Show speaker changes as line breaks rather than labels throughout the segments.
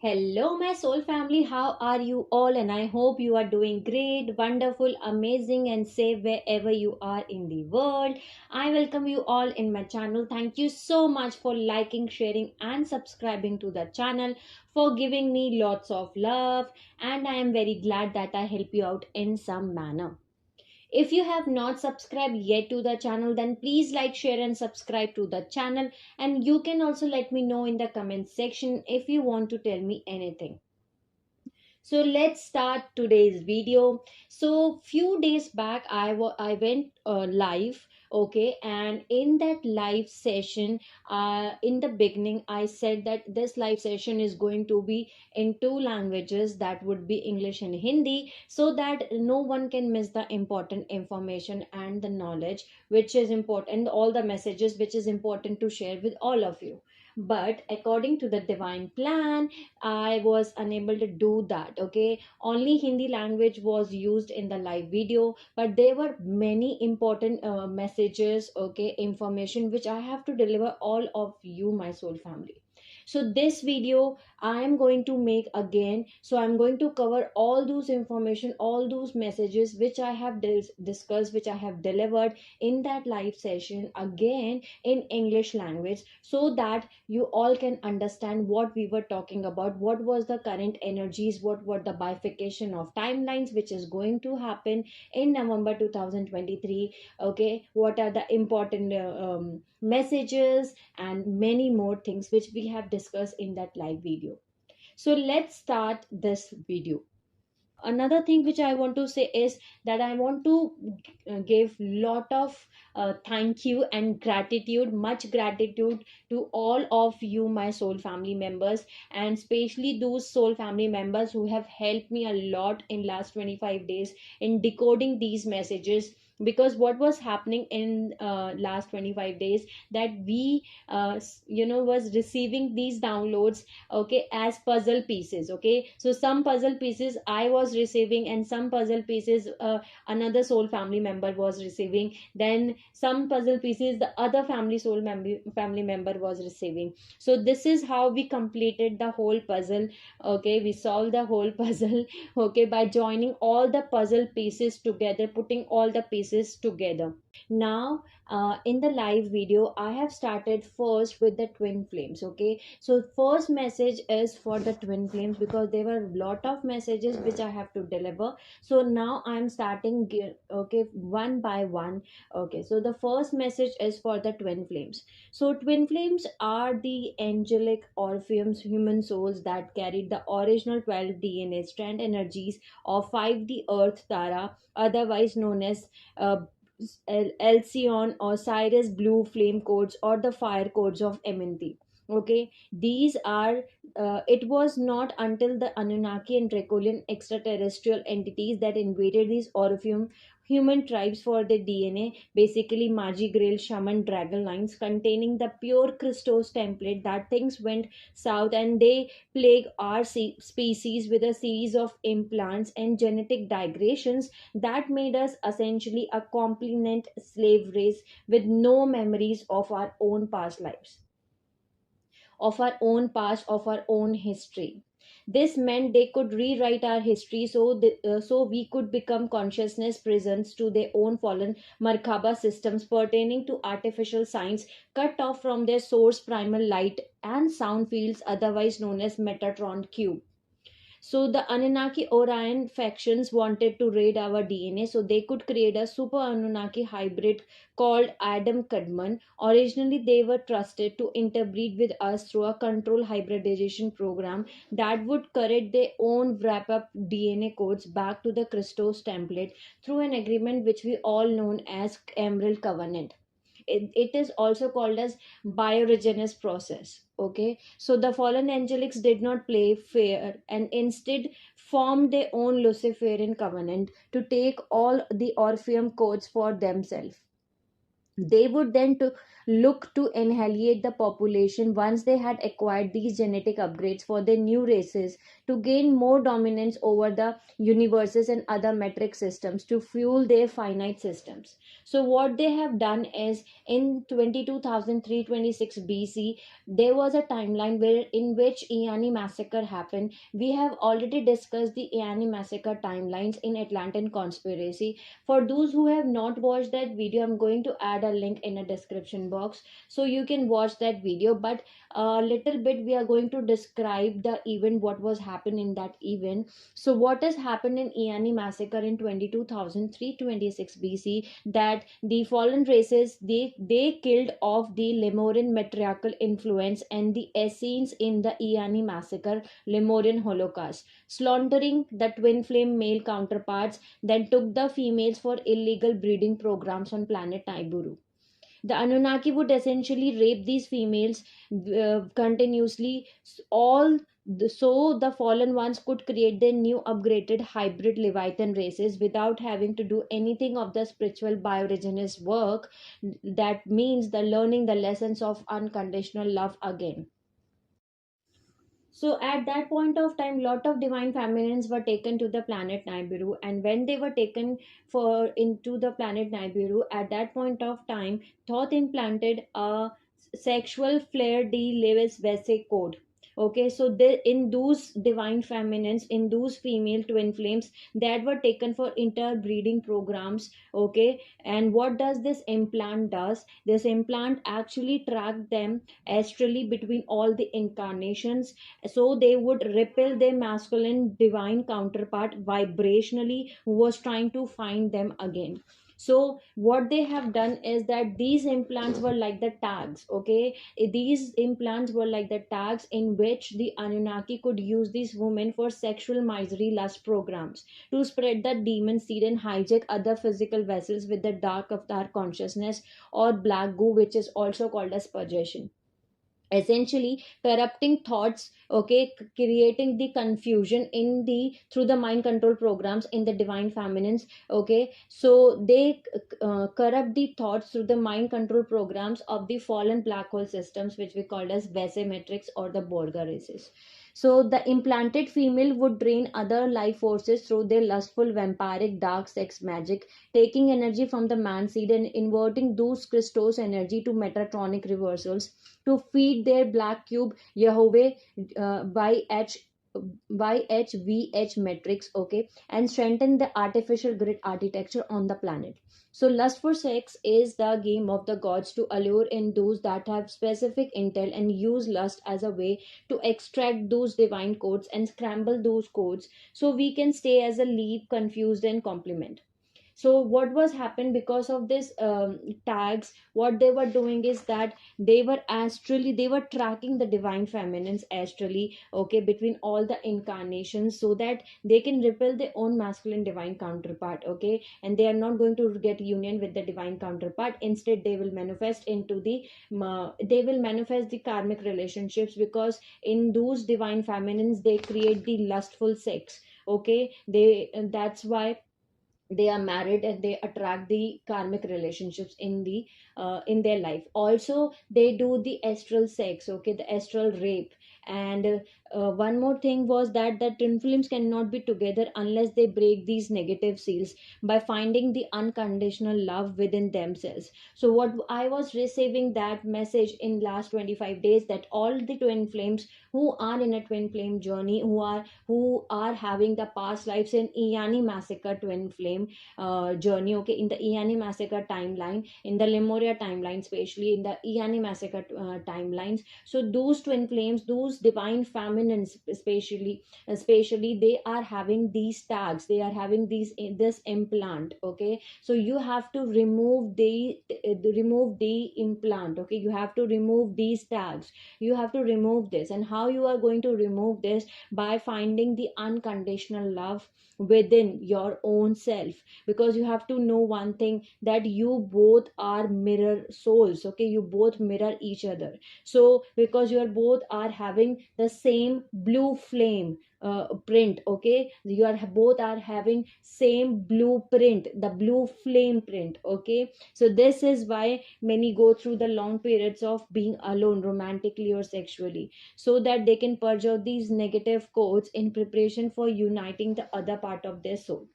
Hello, my soul family. How are you all? And I hope you are doing great, wonderful, amazing, and safe wherever you are in the world. I welcome you all in my channel. Thank you so much for liking, sharing, and subscribing to the channel, for giving me lots of love. And I am very glad that I help you out in some manner. If you have not subscribed yet to the channel, then please like, share, and subscribe to the channel. And you can also let me know in the comment section if you want to tell me anything. So let's start today's video. So few days back I went live, okay, and in that live session, in the beginning I said that this live session is going to be in two languages, that would be English and Hindi, so that no one can miss the important information and the knowledge which is important, all the messages which is important to share with all of you. But according to the divine plan, I was unable to do that. Okay, only Hindi language was used in the live video, but there were many important messages, okay, information which I have to deliver all of you, my soul family. So this video I am going to make again. So I'm going to cover all those information, all those messages which I have discussed, which I have delivered in that live session again in English language, so that you all can understand what we were talking about, what was the current energies, what were the bifurcation of timelines which is going to happen in November 2023. Okay, what are the important messages and many more things which we have discussed in that live video. So let's start this video. Another thing which I want to say is that I want to give lot of thank you and gratitude, much gratitude to all of you, my soul family members, and especially those soul family members who have helped me a lot in last 25 days in decoding these messages. Because what was happening in last 25 days, that we was receiving these downloads, okay, as puzzle pieces. Okay, so some puzzle pieces I was receiving, and some puzzle pieces another soul family member was receiving, then some puzzle pieces the other family member was receiving. So this is how we completed the whole puzzle. Okay, we solved the whole puzzle, okay, by joining all the puzzle pieces together, putting all the pieces together. Now in the live video I have started first with the twin flames. Okay, so first message is for the twin flames, because there were a lot of messages which I have to deliver. So now I'm starting okay, one by one. Okay, so the first message is for the twin flames. So twin flames are the angelic orpheums, human souls that carried the original 12 DNA strand energies of 5D earth Tara, otherwise known as Alcyon, Osiris blue flame codes, or the fire codes of MNT. Okay, these are it was not until the Anunnaki and Dracolian extraterrestrial entities that invaded these Orpheum human tribes for their DNA, basically Magi Grail shaman dragon lines containing the pure Christos template, that things went south and they plague our species with a series of implants and genetic digradations that made us essentially a compliant slave race with no memories of our own past lives, of our own past, of our own history. This meant they could rewrite our history, so we could become consciousness prisons to their own fallen Merkaba systems pertaining to artificial science, cut off from their source primal light and sound fields, otherwise known as Metatron Cube. So the Anunnaki Orion factions wanted to raid our DNA so they could create a super Anunnaki hybrid called Adam Kadmon. Originally, they were trusted to interbreed with us through a control hybridization program that would correct their own wrap up DNA codes back to the Christos template through an agreement which we all known as Emerald Covenant. It is also called as bioregenesis process. Okay, so the fallen angelics did not play fair and instead formed their own Luciferian covenant to take all the Orpheum codes for themselves. They would then look to annihilate the population once they had acquired these genetic upgrades for their new races to gain more dominance over the universes and other metric systems to fuel their finite systems. So what they have done is in 22,326 BC, there was a timeline where in which Iani massacre happened. We have already discussed the Iani massacre timelines in Atlantean conspiracy. For those who have not watched that video, I'm going to add a link in a description box so you can watch that video. But a little bit we are going to describe the event, what was happened in that event. So what has happened in Iani massacre in 22,326 BC, that the fallen races, they killed off the Lemurian matriarchal influence and the Essenes in the Iani massacre, Lemurian Holocaust, slaughtering the twin flame male counterparts, then took the females for illegal breeding programs on planet Nibiru. The Anunnaki would essentially rape these females continuously, so the fallen ones could create their new upgraded hybrid Leviathan races without having to do anything of the spiritual bioregenous work. That means the learning the lessons of unconditional love again. So at that point of time, lot of divine feminines were taken to the planet Nibiru, and when they were taken for into the planet Nibiru, at that point of time, Thoth implanted a sexual flare de Lewis Vese code. Okay, so in those divine feminines, in those female twin flames that were taken for interbreeding programs. Okay, and what does this implant does? This implant actually tracked them astrally between all the incarnations, so they would repel their masculine divine counterpart vibrationally who was trying to find them again. So what they have done is that these implants were like the tags. Okay, these implants were like the tags in which the Anunnaki could use these women for sexual misery lust programs to spread the demon seed and hijack other physical vessels with the dark avatar consciousness or black goo, which is also called as purgation, essentially corrupting thoughts. Okay, creating the confusion in the through the mind control programs in the divine feminines. Okay, so they corrupt the thoughts through the mind control programs of the fallen black hole systems, which we call as Vese metrics or the Borga races. So the implanted female would drain other life forces through their lustful vampiric dark sex magic, taking energy from the man seed and inverting those Christos energy to metatronic reversals to feed their black cube Yahweh by HVH metrics. Okay, and strengthen the artificial grid architecture on the planet. So lust for sex is the game of the gods to allure in those that have specific intel and use lust as a way to extract those divine codes and scramble those codes so we can stay as a leap confused and complement. So what was happened because of this tags, what they were doing is that they were tracking the divine feminines astrally. Okay, between all the incarnations so that they can repel their own masculine divine counterpart. Okay, and they are not going to get union with the divine counterpart. Instead they will manifest into the they will manifest the karmic relationships, because in those divine feminines they create the lustful sex. Okay, they that's why they are married and they attract the karmic relationships in their life. Also they do the astral sex. Okay, the astral rape. And one more thing was that the twin flames cannot be together unless they break these negative seals by finding the unconditional love within themselves. So what I was receiving that message in last 25 days, that all the twin flames who are in a twin flame journey, who are having the past lives in Iani massacre twin flame journey. Okay, in the Iani massacre timeline, in the Lemuria timeline, especially in the Iani massacre timelines. So those twin flames, those divine feminines, especially they are having these tags, they are having this implant. Okay, so you have to remove the implant. Okay, you have to remove these tags, you have to remove this. And how you are going to remove this? By finding the unconditional love within your own self, because you have to know one thing, that you both are mirror souls. Okay, you both mirror each other. So because you are both are having having the same blue flame print. Okay, you are both are having same blueprint, the blue flame print. Okay, so this is why many go through the long periods of being alone romantically or sexually, so that they can purge out these negative codes in preparation for uniting the other part of their soul.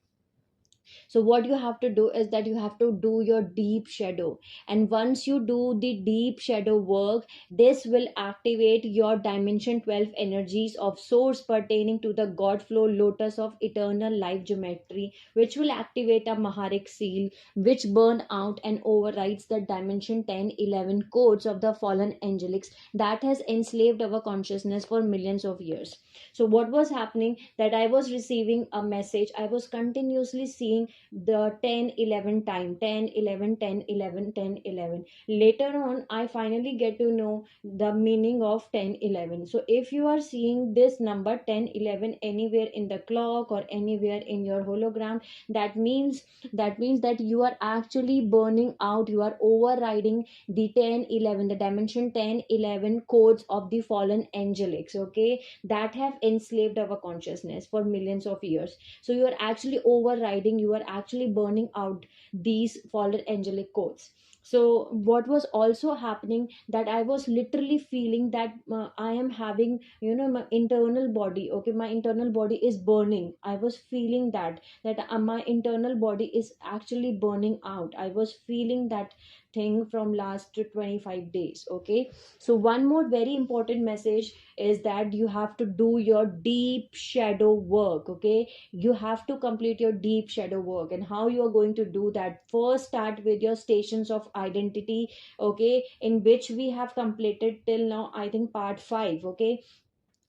So what you have to do is that you have to do your deep shadow, and once you do the deep shadow work, this will activate your dimension 12 energies of source pertaining to the god flow lotus of eternal life geometry, which will activate a maharic seal, which burn out and overrides the dimension 10 11 codes of the fallen angelics that has enslaved our consciousness for millions of years. So what was happening, that I was receiving a message, I was continuously seeing the 10 11 time, 10 11 10 11 10 11. Later on I finally get to know the meaning of 10 11. So if you are seeing this number 10 11 anywhere in the clock or anywhere in your hologram, that means that you are actually burning out, you are overriding the 10 11, the dimension 10 11 codes of the fallen angelics, okay, that have enslaved our consciousness for millions of years. So you are actually overriding, you are actually burning out these fallen angelic codes. So what was also happening, that I was literally feeling that I am having, my internal body, okay, my internal body is burning. I was feeling that my internal body is actually burning out. I was feeling that thing from last 25 days. Okay, so one more very important message is that you have to do your deep shadow work. Okay, you have to complete your deep shadow work. And how you are going to do that, first start with your stations of identity, okay, in which we have completed till now, I think, part 5. Okay,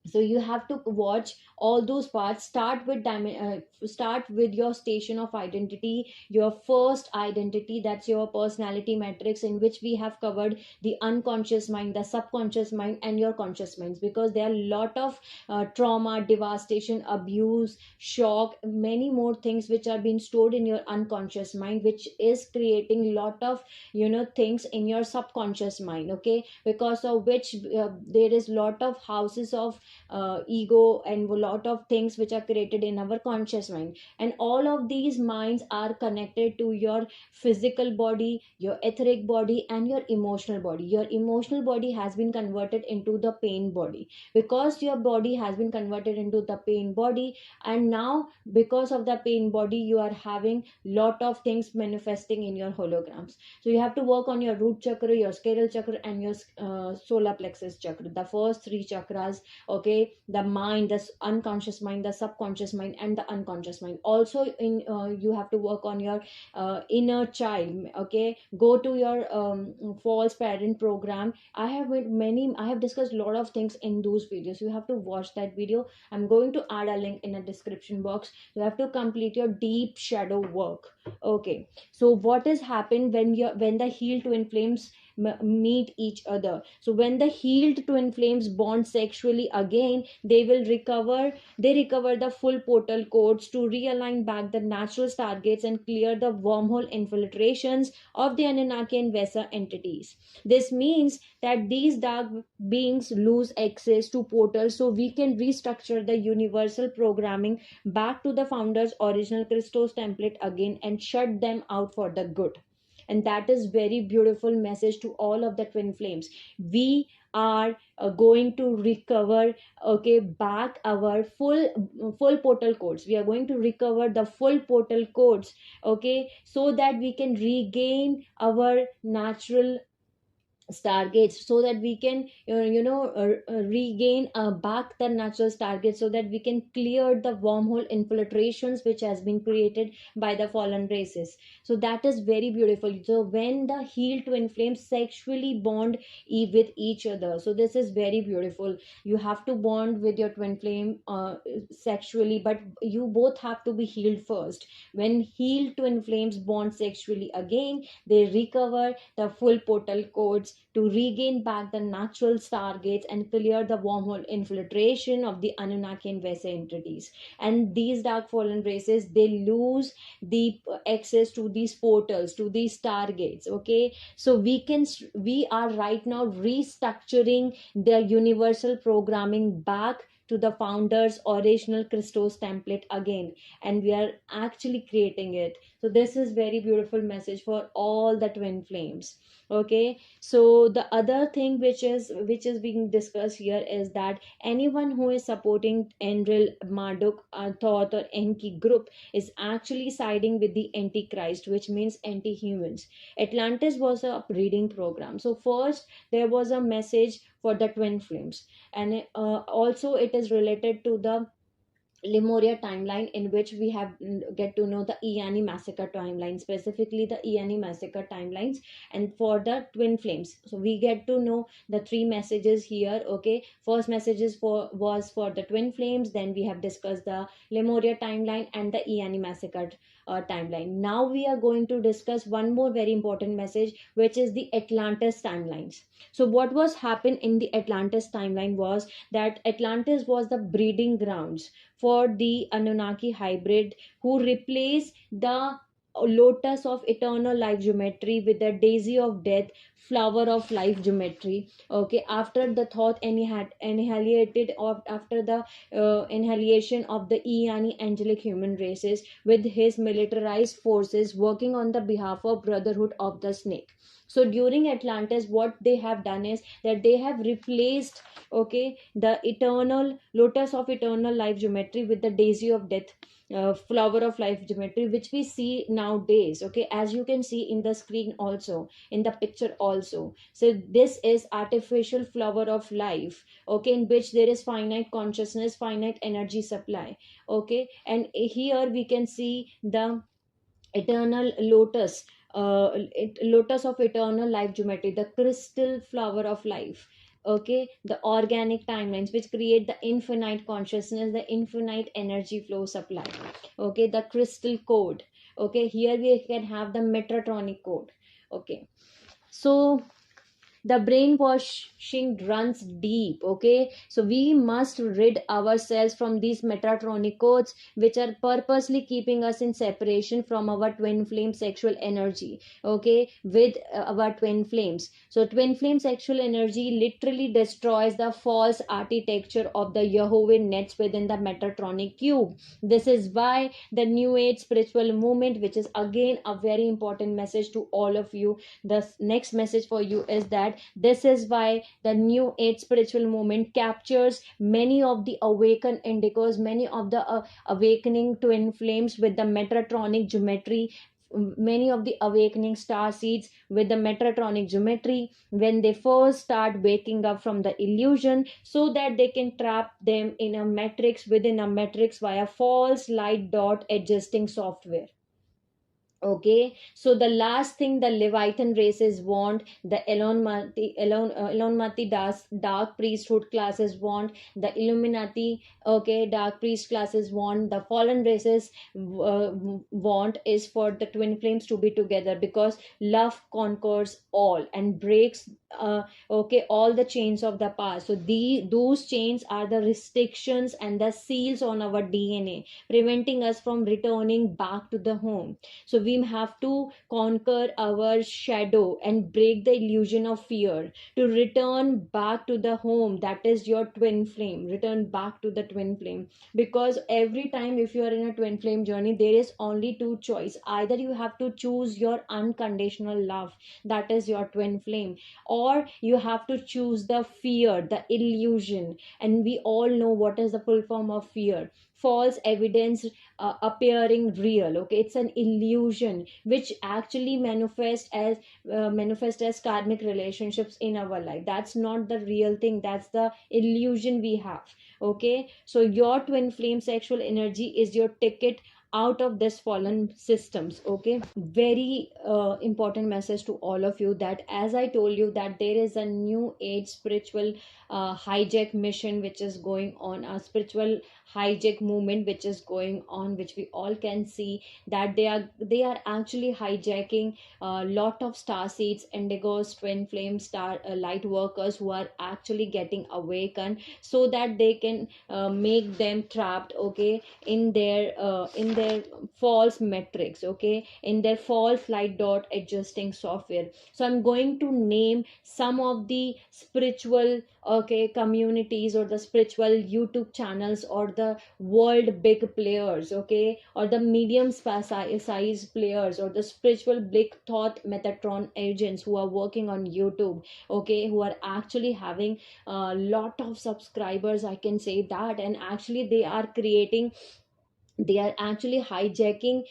so you have to watch all those parts. Start with your station of identity, your first identity, that's your personality matrix, in which we have covered the unconscious mind, the subconscious mind, and your conscious minds, because there are a lot of trauma, devastation, abuse, shock, many more things which are being stored in your unconscious mind, which is creating lot of things in your subconscious mind. Okay, because of which there is lot of houses of ego and a lot of things which are created in our conscious mind. And all of these minds are connected to your physical body, your etheric body, and your emotional body. Your emotional body has been converted into the pain body, because your body has been converted into the pain body. And now because of the pain body, you are having lot of things manifesting in your holograms. So you have to work on your root chakra, your scale chakra, and your solar plexus chakra, the first three chakras. Okay, the mind, the unconscious mind, the subconscious mind, and the unconscious mind. Also in you have to work on your inner child. Okay, go to your false parent program. I have discussed a lot of things in those videos. You have to watch that video. I'm going to add a link in the description box. You have to complete your deep shadow work. Okay, so what has happened when the healed twin flames meet each other? So when the healed twin flames bond sexually again, they recover the full portal codes to realign back the natural stargates and clear the wormhole infiltrations of the Anunnaki and Vesa entities. This means that these dark beings lose access to portals, so we can restructure the universal programming back to the founder's original Christos template again and shut them out for the good. And that is very beautiful message to all of the twin flames. We are going to recover, okay, back our full portal codes. We are going to recover the full portal codes, okay, so that we can regain our natural stargates, so that we can regain back the natural stargates, so that we can clear the wormhole infiltrations which has been created by the fallen races. So that is very beautiful. So when the healed twin flames sexually bond with each other, so this is very beautiful. You have to bond with your twin flame sexually, but you both have to be healed first. When healed twin flames bond sexually again, they recover the full portal codes, to regain back the natural stargates and clear the wormhole infiltration of the Anunnaki and Vesa entities. And these dark fallen races, they lose the access to these portals, to these stargates. Okay, so we are right now restructuring the universal programming back to the founder's original Christos template again, and we are actually creating it. So this is very beautiful message for all the twin flames. Okay, so the other thing which is being discussed here is that anyone who is supporting Enlil, Marduk, Thoth or Enki group is actually siding with the Antichrist, which means anti-humans. Atlantis was a breeding program. So first there was a message for the twin flames, and also it is related to the Lemuria timeline, in which we have get to know the Iani massacre timeline, specifically the Iani massacre timelines, and for the twin flames. So we get to know the three messages here. Okay, first messages was for the twin flames, then we have discussed the Lemuria timeline and the Iani massacre timeline. Now we are going to discuss one more very important message, which is the Atlantis timelines. So what was happened in the Atlantis timeline was that Atlantis was the breeding grounds for the Anunnaki hybrid, who replaced the lotus of eternal life geometry with the daisy of death, flower of life geometry. Okay, after the Thoth annihilated, or after the annihilation of the Iani angelic human races with his militarized forces working on the behalf of Brotherhood of the Snake. So during Atlantis, what they have done is that they have replaced, okay, the eternal lotus of eternal life geometry with the daisy of death, flower of life geometry, which we see nowadays. Okay, as you can see in the screen, also in the picture also. So this is artificial flower of life, okay, in which there is finite consciousness, finite energy supply. Okay, and here we can see the eternal lotus, lotus of eternal life geometry, the crystal flower of life. Okay, the organic timelines which create the infinite consciousness, the infinite energy flow supply. Okay, the crystal code. Okay, here we can have the Metatronic code. Okay, so the brainwashing runs deep. Okay, so we must rid ourselves from these Metatronic codes, which are purposely keeping us in separation from our twin flame sexual energy. Okay, with our twin flames. So twin flame sexual energy literally destroys the false architecture of the Jehovah nets within the Metatronic cube. This is why the New Age spiritual movement, which is again a very important message to all of you, the next message for you is that this is why the New Age spiritual movement captures many of the awakened indicos, many of the awakening twin flames with the Metatronic geometry, many of the awakening star seeds with the Metatronic geometry, when they first start waking up from the illusion, so that they can trap them in a matrix within a matrix via false light dot adjusting software. Okay, so the last thing the Leviathan races want, the Illuminati dark priesthood classes want, the Illuminati, okay, dark priest classes want, the fallen races want is for the twin flames to be together, because love conquers all and breaks okay, all the chains of the past. So those chains are the restrictions and the seals on our DNA, preventing us from returning back to the home. So we have to conquer our shadow and break the illusion of fear to return back to the home, that is your twin flame. Return back to the twin flame, because every time if you are in a twin flame journey, there is only two choice: either you have to choose your unconditional love, that is your twin flame, or you have to choose the fear, the illusion. And we all know what is the full form of fear: false evidence appearing real. Okay, it's an illusion which actually manifest as karmic relationships in our life. That's not the real thing, that's the illusion we have. Okay, so your twin flame sexual energy is your ticket out of this fallen systems. Okay, very important message to all of you, that as I told you that there is a new age spiritual hijack mission which is going on, a spiritual hijack movement which is going on, which we all can see, that they are actually hijacking a lot of star seeds, indigos, twin flame star light workers who are actually getting awakened, so that they can make them trapped, okay, in their false metrics, okay, in their false light dot adjusting software. So I'm going to name some of the spiritual, okay, communities, or the spiritual YouTube channels, or the world big players, okay, or the medium size players, or the spiritual big thought metatron agents who are working on YouTube, okay, who are actually having a lot of subscribers, I can say that, and actually they are creating, they are actually hijacking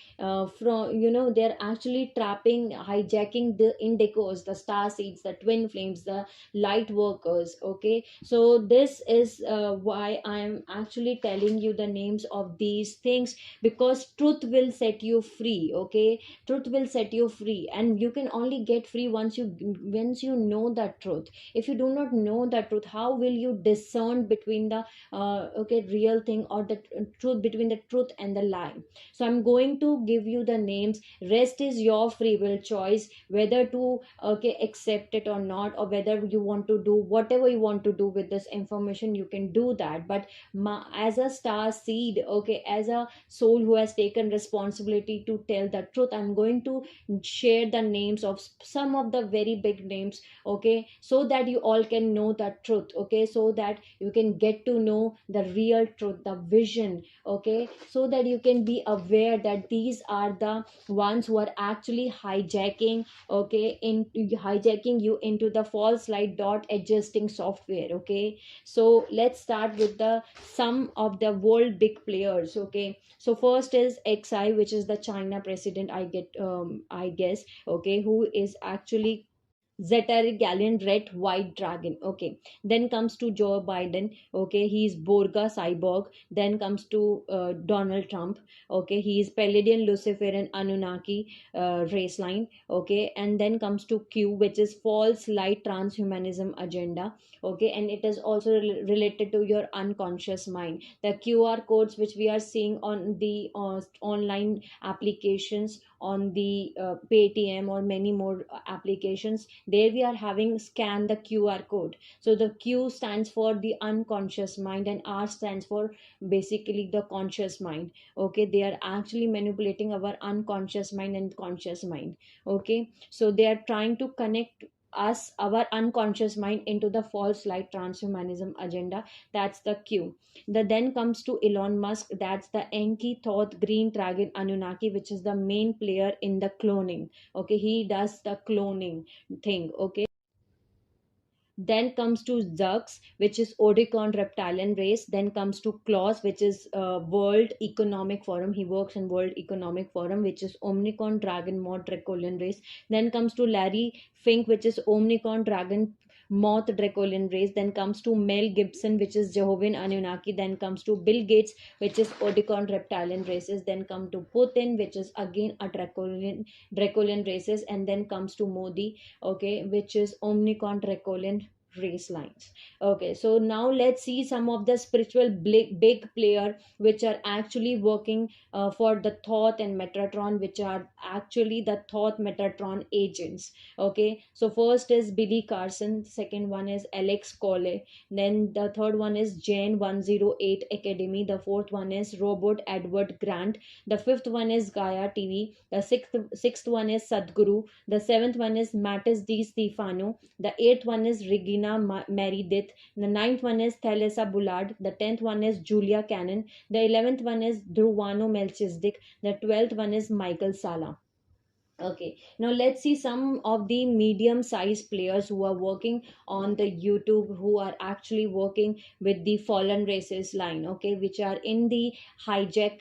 from, they're actually trapping, hijacking the indicos, the star seeds, the twin flames, the light workers, okay. So this is why I am actually telling you the names of these things, because truth will set you free, okay. Truth will set you free, and you can only get free once you know the truth. If you do not know the truth, how will you discern between the okay, real thing, or the truth, between the truth and the lie? So I'm going to give you the names. Rest is your free will choice, whether to, okay, accept it or not, or whether you want to do whatever you want to do with this information, you can do that. But as a star seed, okay, as a soul who has taken responsibility to tell the truth, I'm going to share the names of some of the very big names, okay, so that you all can know the truth, okay, so that you can get to know the real truth, the vision, okay, so that you can be aware that these are the ones who are actually hijacking, okay, in hijacking you into the false light dot adjusting software, okay. So let's start with the some of the world big players, okay. So first is XI, which is the China president, I guess, okay, who is actually Zetari Galleon Red White Dragon. Okay. Then comes to Joe Biden. Okay. He's Borga Cyborg. Then comes to Donald Trump. Okay. He is Palladian Luciferian Anunnaki race line. Okay. And then comes to Q, which is False Light Transhumanism Agenda. Okay. And it is also related to your unconscious mind. The QR codes which we are seeing on the online applications, on the Paytm or many more applications, there we are having scan the QR code. So the Q stands for the unconscious mind, and R stands for basically the conscious mind, okay. They are actually manipulating our unconscious mind and conscious mind, okay. So they are trying to connect us, our unconscious mind, into the false light transhumanism agenda. That's the Q. Then comes to Elon Musk. That's the Enki Thoth Green Dragon Anunnaki, which is the main player in the cloning, okay. He does the cloning thing, okay. Then comes to Zux, which is Odicon reptilian race. Then comes to Klaus, which is World Economic Forum. He works in World Economic Forum, which is Omnicon Dragon Mod Dracolian race. Then comes to Larry Fink, which is Omnicon Dragon Moth Dracolian race. Then comes to Mel Gibson, which is Jehovah Anunnaki. Then comes to Bill Gates, which is Odicon reptilian races. Then come to Putin, which is again a Dracolian races. And then comes to Modi, okay, which is Omnicon Dracolian race lines. Okay, so now let's see some of the spiritual big player which are actually working for the Thoth and Metatron, which are actually the Thoth Metatron agents, okay. So first is Billy Carson, second one is Alex Cole, then the third one is Jane 108 Academy, the fourth one is Robert Edward Grant, the fifth one is Gaia TV, the sixth one is Sadhguru, the seventh one is Mattis D Stefano, the eighth one is Regina Meredith, the ninth one is Thalessa Bullard, the 10th one is Julia Cannon, the 11th one is Druvano Melchizedek, the 12th one is Michael Sala. Okay, now let's see some of the medium sized players who are working on the YouTube, who are actually working with the fallen races line, okay, which are in the hijack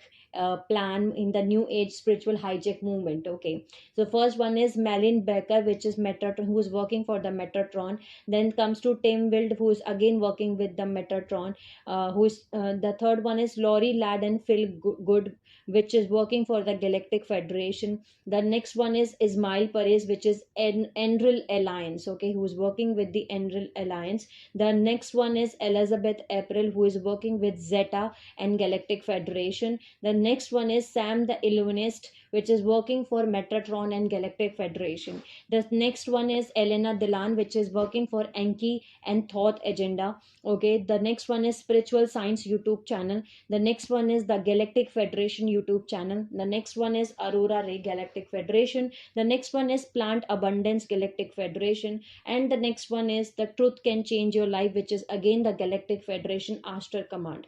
plan in the new age spiritual hijack movement. Okay, so first one is Malin Becker, which is Metatron, who is working for the Metatron. Then comes to Tim Wild, who is again working with the Metatron. Who is The third one is Laurie Ladd and Phil Good, which is working for the Galactic Federation. The next one is Ismail Perez, which is Enril Alliance, okay, who is working with the Enril Alliance. The next one is Elizabeth April, who is working with Zeta and Galactic Federation. The next one is Sam the Illusionist, which is working for Metatron and Galactic Federation. The next one is Elena Delan, which is working for Enki and Thoth Agenda. Okay, the next one is Spiritual Science YouTube channel. The next one is the Galactic Federation YouTube channel. The next one is Aurora Ray Galactic Federation. The next one is Plant Abundance Galactic Federation. And the next one is The Truth Can Change Your Life, which is again the Galactic Federation Ashtar Command.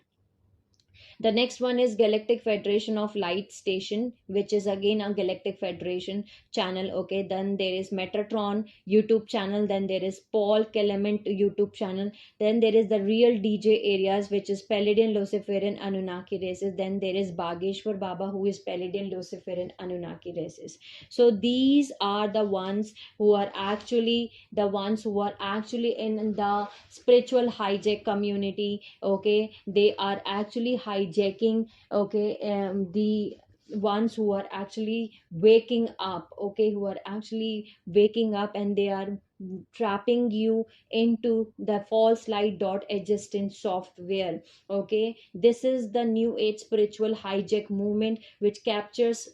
The next one is Galactic Federation of Light Station, which is again a Galactic Federation channel. Okay, then there is Metatron YouTube channel. Then there is Paul Clement YouTube channel. Then there is the Real DJ Areas, which is Palladian, Luciferian, Anunnaki races. Then there is Bageshwar Baba, who is Palladian, Luciferian, Anunnaki races. So these are the ones who are actually in the spiritual hijack community. Okay, they are actually hijacking, okay, the ones who are actually waking up, okay, who are actually waking up, and they are trapping you into the false light dot existence software. Okay, this is the new age spiritual hijack movement, which captures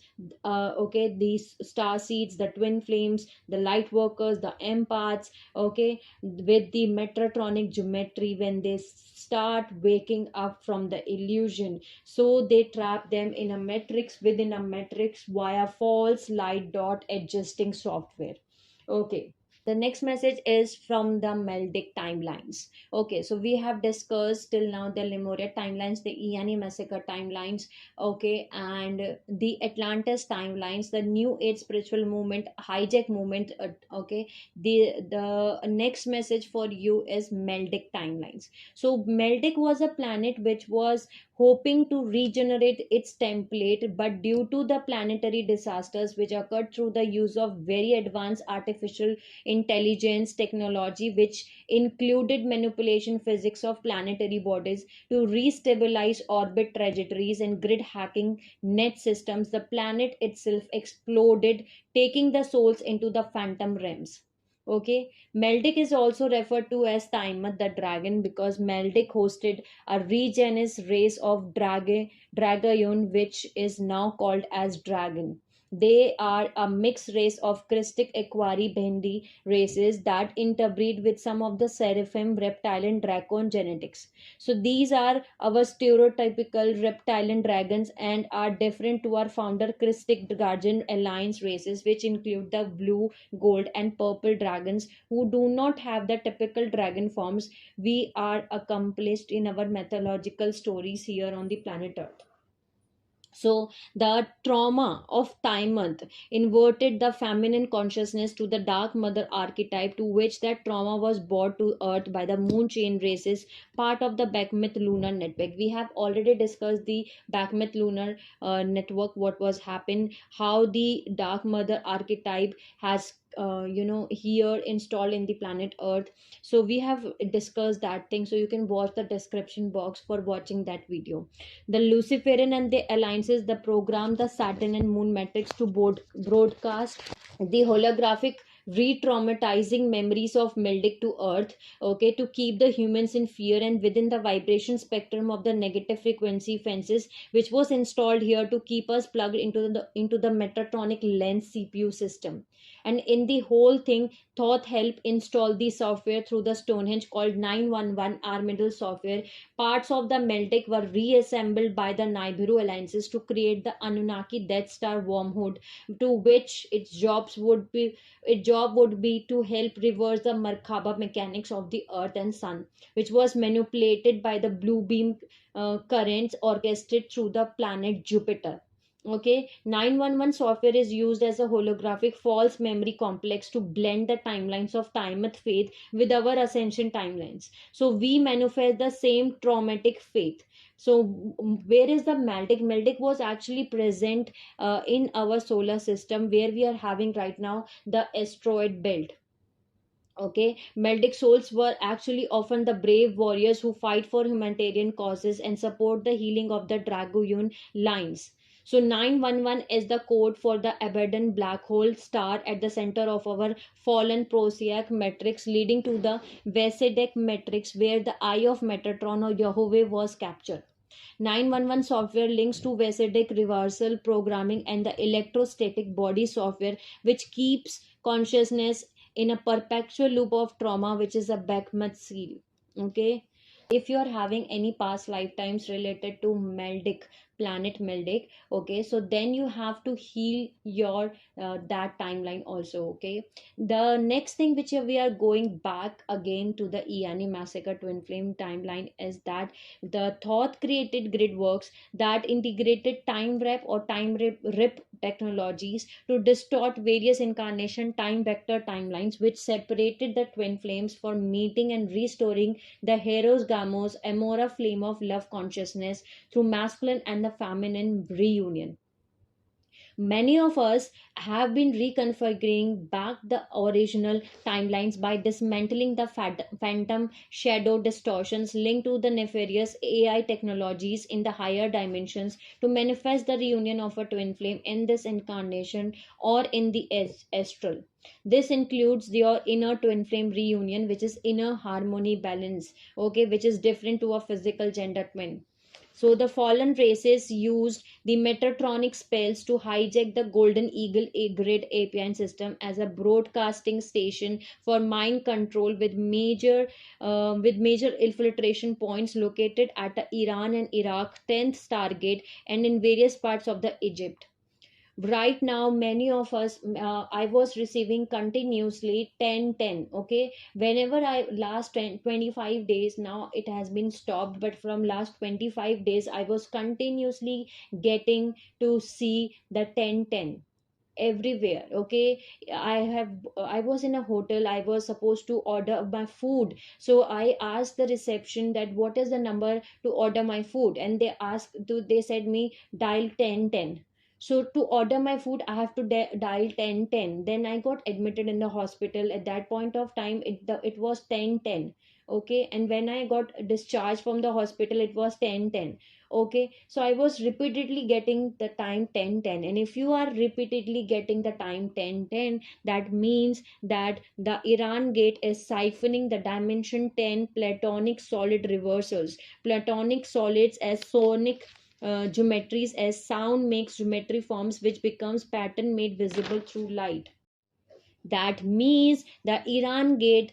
okay, these star seeds, the twin flames, the light workers, the empaths, okay, with the metatronic geometry. When they start waking up from the illusion, so they trap them in a matrix within a matrix via false light dot adjusting software. Okay, the next message is from the Meldic timelines. Okay, so we have discussed till now the Lemuria timelines, the Iani massacre timelines, okay, and the Atlantis timelines, the New Age spiritual movement, hijack movement. Okay, the next message for you is Meldic timelines. So Meldic was a planet which was hoping to regenerate its template, but due to the planetary disasters which occurred through the use of very advanced artificial intelligence technology, which included manipulation physics of planetary bodies to restabilize orbit trajectories and grid hacking net systems, the planet itself exploded, taking the souls into the phantom realms. Okay, Meldic is also referred to as Tiamat the dragon, because Meldic hosted a regenus race of Dragayon, which is now called as dragon. They are a mixed race of Christic Equari Bhendi races that interbreed with some of the Seraphim reptilian dracon genetics. So these are our stereotypical reptilian dragons and are different to our founder Christic Guardian Alliance races, which include the blue, gold, and purple dragons who do not have the typical dragon forms we are accomplished in our mythological stories here on the planet Earth. So the trauma of Tiamat inverted the feminine consciousness to the dark mother archetype, to which that trauma was brought to earth by the moon chain races, part of the Bakhmut lunar network. We have already discussed the Bakhmut lunar network, what was happened, how the dark mother archetype has here installed in the planet Earth. So we have discussed that thing, so you can watch the description box for watching that video. The Luciferian and the alliances, the program, the Saturn and Moon matrix to broadcast the holographic re-traumatizing memories of Meldic to earth, okay, to keep the humans in fear and within the vibration spectrum of the negative frequency fences, which was installed here to keep us plugged into the Metatronic lens CPU system. And in the whole thing, Thoth helped install the software through the Stonehenge called 911 Armadillo software. Parts of the Meldic were reassembled by the Nibiru alliances to create the Anunnaki Death Star wormhole, to which its job would be to help reverse the Merkaba mechanics of the Earth and Sun, which was manipulated by the blue beam currents orchestrated through the planet Jupiter. Okay, 911 software is used as a holographic false memory complex to blend the timelines of Tiamat faith with our ascension timelines. So we manifest the same traumatic faith. So where is the Meldic? Meldic was actually present in our solar system, where we are having right now the asteroid belt. Okay, Meldic souls were actually often the brave warriors who fight for humanitarian causes and support the healing of the Dragoon lines. So 911 is the code for the Abaddon black hole star at the center of our fallen Procyon matrix, leading to the Vesedek matrix, where the eye of Metatron or Yahweh was captured. 911 software links to Vesedek reversal programming and the electrostatic body software, which keeps consciousness in a perpetual loop of trauma, which is a Beckman seal. Okay, if you are having any past lifetimes related to Meldic, planet Meldic, okay, so then you have to heal your that timeline also. Okay, the next thing which we are going back again to the Iani massacre twin flame timeline is that the Thoth created grid works that integrated time warp or rip technologies to distort various incarnation time vector timelines, which separated the twin flames for meeting and restoring the heroes Gamos Amora flame of love consciousness through masculine and the feminine reunion. Many of us have been reconfiguring back the original timelines by dismantling the phantom shadow distortions linked to the nefarious AI technologies in the higher dimensions to manifest the reunion of a twin flame in this incarnation or in the astral. This includes your inner twin flame reunion, which is inner harmony balance, okay, which is different to a physical gender twin. So the fallen races used the Metatronic spells to hijack the Golden Eagle grid API system as a broadcasting station for mind control, with major infiltration points located at the Iran and Iraq 10th Stargate and in various parts of the Egypt. Right now many of us, I was receiving continuously 10 10. Okay, whenever I last 25 days, now it has been stopped, but from last 25 days I was continuously getting to see the 10 10 everywhere. Okay, I was in a hotel, I was supposed to order my food, so I asked the reception that what is the number to order my food, and they said me dial 10 10. So to order my food I have to dial 10 10. Then I got admitted in the hospital. At that point of time it was 10 10. Okay, and when I got discharged from the hospital it was 10 10. Okay, so I was repeatedly getting the time 10 10, and if you are repeatedly getting the time 10 10, that means that the Iran gate is siphoning the dimension 10 platonic solid reversals, platonic solids as sonic geometries, as sound makes geometry forms which becomes pattern made visible through light. That means the Iran gate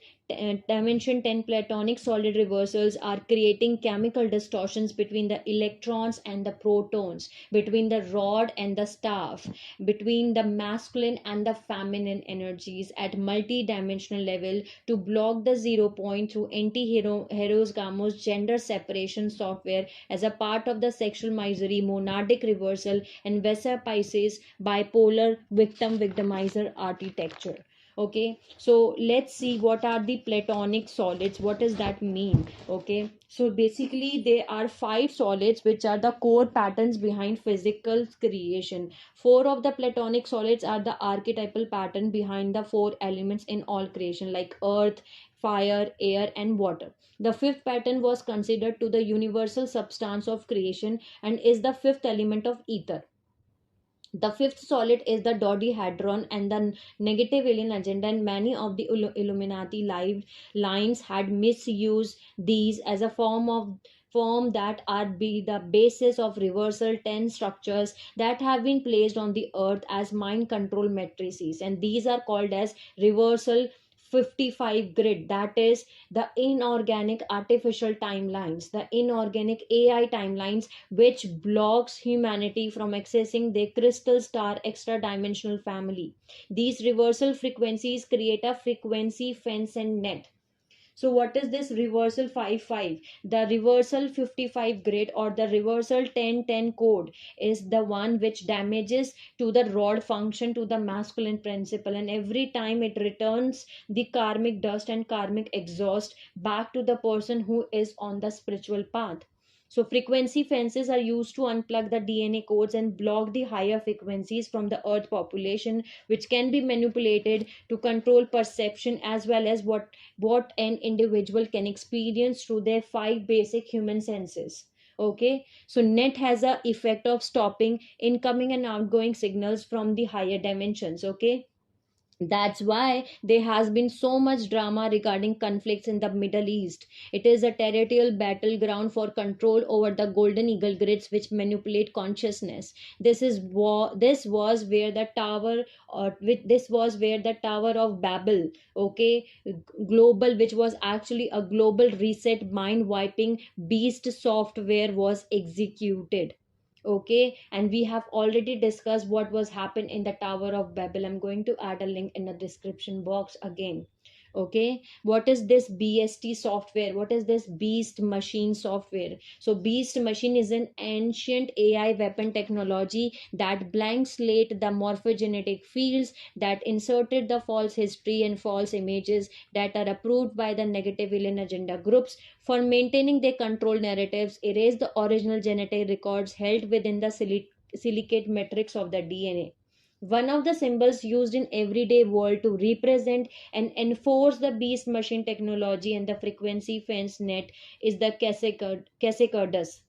dimension 10 platonic solid reversals are creating chemical distortions between the electrons and the protons, between the rod and the staff, between the masculine and the feminine energies at multi-dimensional level to block the zero point through anti-heroes gamos gender separation software as a part of the sexual misery monadic reversal and Vesa Pisces bipolar victim victimizer architecture. Okay, so let's see what are the platonic solids, what does that mean. Okay, so basically there are five solids which are the core patterns behind physical creation. Four of the platonic solids are the archetypal pattern behind the four elements in all creation, like earth, fire, air and water. The fifth pattern was considered to the universal substance of creation and is the fifth element of ether. The fifth solid is the dodecahedron and the negative alien agenda, and many of the Illuminati live lines had misused these as a form that are be the basis of reversal 10 structures that have been placed on the earth as mind control matrices, and these are called as reversal 55 grid, that is the inorganic artificial timelines, the inorganic AI timelines, which blocks humanity from accessing their crystal star extra dimensional family. These reversal frequencies create a frequency fence and net. So what is this reversal 55? The reversal 55 grid or the reversal 10 10 code is the one which damages to the rod function, to the masculine principle, and every time it returns the karmic dust and karmic exhaust back to the person who is on the spiritual path. So frequency fences are used to unplug the DNA codes and block the higher frequencies from the earth population, which can be manipulated to control perception as well as what an individual can experience through their five basic human senses. Okay, so net has a effect of stopping incoming and outgoing signals from the higher dimensions. Okay, that's why there has been so much drama regarding conflicts in the Middle East. It is a territorial battleground for control over the Golden Eagle grids, which manipulate consciousness. This was where the tower, this was where the Tower of Babel, okay, global, which was actually a global reset, mind wiping beast software, was executed. Okay, and we have already discussed what was happened in the Tower of Babel. I'm going to add a link in the description box again. Okay, what is this BST software? What is this beast machine software? So beast machine is an ancient AI weapon technology that blank slate the morphogenetic fields, that inserted the false history and false images that are approved by the negative alien agenda groups for maintaining their control narratives, erase the original genetic records held within the silicate matrix of the DNA. One of the symbols used in everyday world to represent and enforce the beast machine technology and the frequency fence net is the Cassicardus.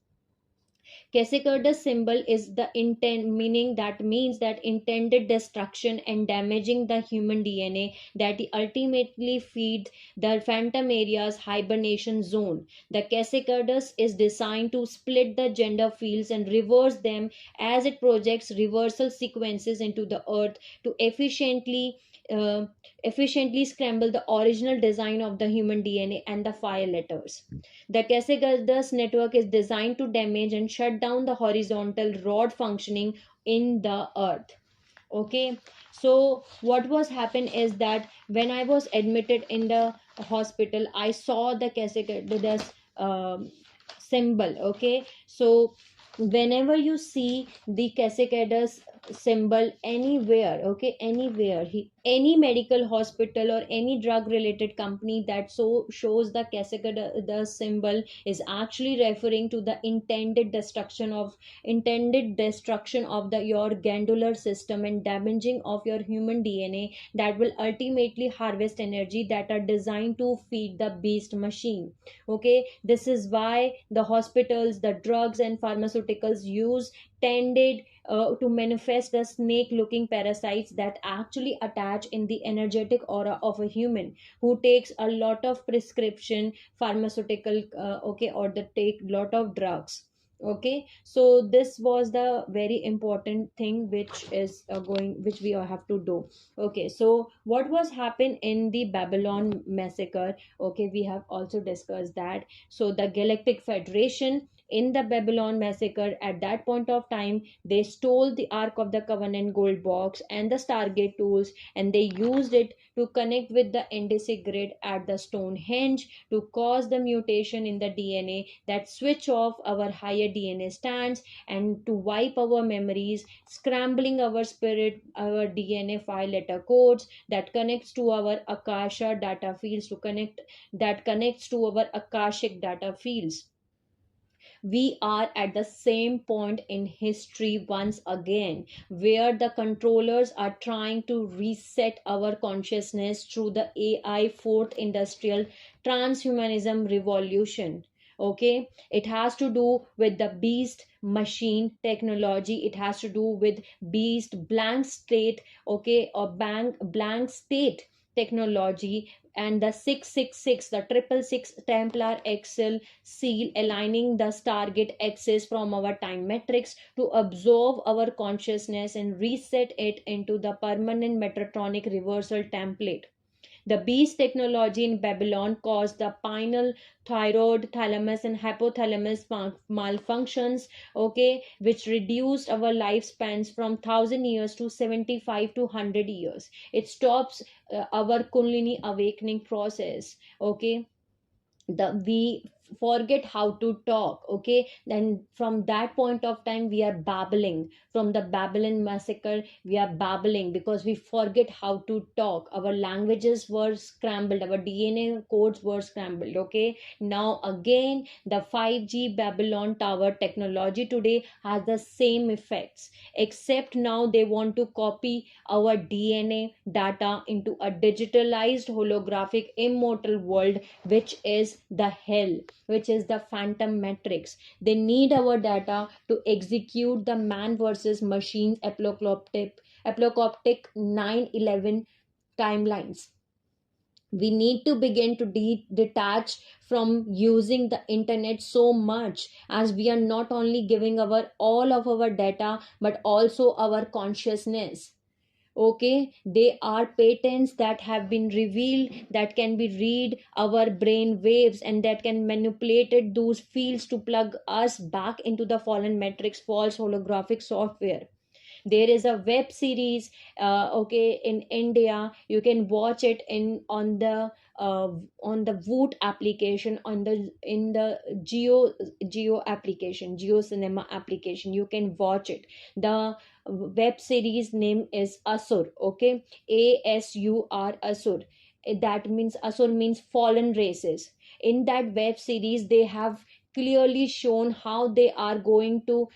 Cassicardus symbol is the intent, meaning that means that intended destruction and damaging the human DNA that ultimately feed the phantom area's hibernation zone. The Cassicardus is designed to split the gender fields and reverse them as it projects reversal sequences into the earth to uh, efficiently scramble the original design of the human DNA and the fire letters. The Casageddus network is designed to damage and shut down the horizontal rod functioning in the earth. Okay, so what was happened is that when I was admitted in the hospital, I saw the Casageddus symbol. Okay, so whenever you see the Casageddus symbol anywhere, okay, anywhere, any medical hospital or any drug related company that so shows the Casageddus symbol is actually referring to the intended destruction of the your glandular system and damaging of your human DNA that will ultimately harvest energy that are designed to feed the beast machine. Okay, this is why the hospitals, the drugs and pharmaceuticals use tended to manifest the snake looking parasites that actually attach in the energetic aura of a human who takes a lot of prescription pharmaceutical, okay, or they take lot of drugs. Okay, so this was the very important thing which is which we all have to do. Okay, so what was happened in the Babylon massacre? Okay, we have also discussed that. So the Galactic Federation in the Babylon massacre, at that point of time, they stole the Ark of the Covenant gold box and the Stargate tools, and they used it to connect with the Indesic grid at the Stonehenge to cause the mutation in the DNA that switch off our higher DNA stands and to wipe our memories, scrambling our spirit, our DNA file letter codes that connects to our Akasha data fields to connect that connects to our Akashic data fields. We are at the same point in history once again where the controllers are trying to reset our consciousness through the AI fourth industrial transhumanism revolution. Okay, it has to do with the beast machine technology, it has to do with beast blank state, okay, or blank state technology, and the 666, the 666 Templar Excel seal aligning the Stargate axis from our time matrix to absorb our consciousness and reset it into the permanent Metatronic reversal template. The beast technology in Babylon caused the pineal, thyroid, thalamus, and hypothalamus malfunctions, okay, which reduced our lifespans from 1,000 years to 75 to 100 years. It stops our Kundalini awakening process, okay. The we forget how to talk. Okay, then from that point of time we are babbling. From the Babylon massacre we are babbling because we forget how to talk. Our languages were scrambled, our DNA codes were scrambled. Okay, now again the 5G Babylon tower technology today has the same effects, except now they want to copy our DNA data into a digitalized holographic immortal world, which is the hell, which is the phantom matrix. They need our data to execute the man versus machine apocalyptic 9/11 timelines. We need to begin to detach from using the internet so much, as we are not only giving our all of our data but also our consciousness. Okay, they are patents that have been revealed that can be read our brain waves and that can manipulate those fields to plug us back into the fallen matrix false holographic software. There is a web series, okay, in India. You can watch it in uh, on the Voot application, on the in the Geo application, Geo Cinema application. You can watch it. The web series name is Asur. Okay, ASUR, Asur. That means Asur means fallen races. In that web series they have clearly shown how they are going to